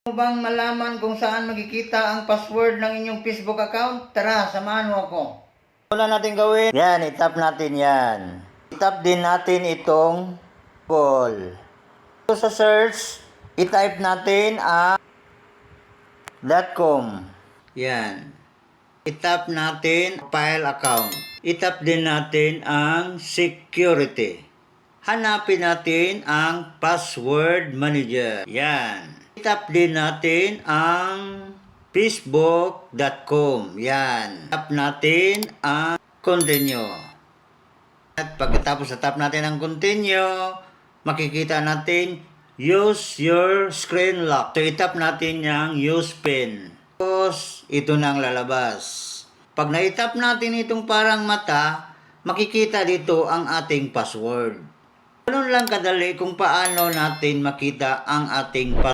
Mo bang malaman kung saan makikita ang password ng inyong Facebook account? Tara, samahan mo ako. Una natin gawin, yan, itap natin yan. Itap din natin itong Google. So, sa search, itype natin ang .com. Yan. Itap natin file account. Itap din natin ang security. Hanapin natin ang password manager. Yan. Itap din natin ang facebook.com. Yan. Tap natin ang continue. At pagkatapos na tap natin ang continue, makikita natin use your screen lock. So itap natin yung use pin. Tapos ito na ang lalabas. Pag na-tap natin itong parang mata, makikita dito ang ating password. Ganun lang kadali kung paano natin makita ang ating password.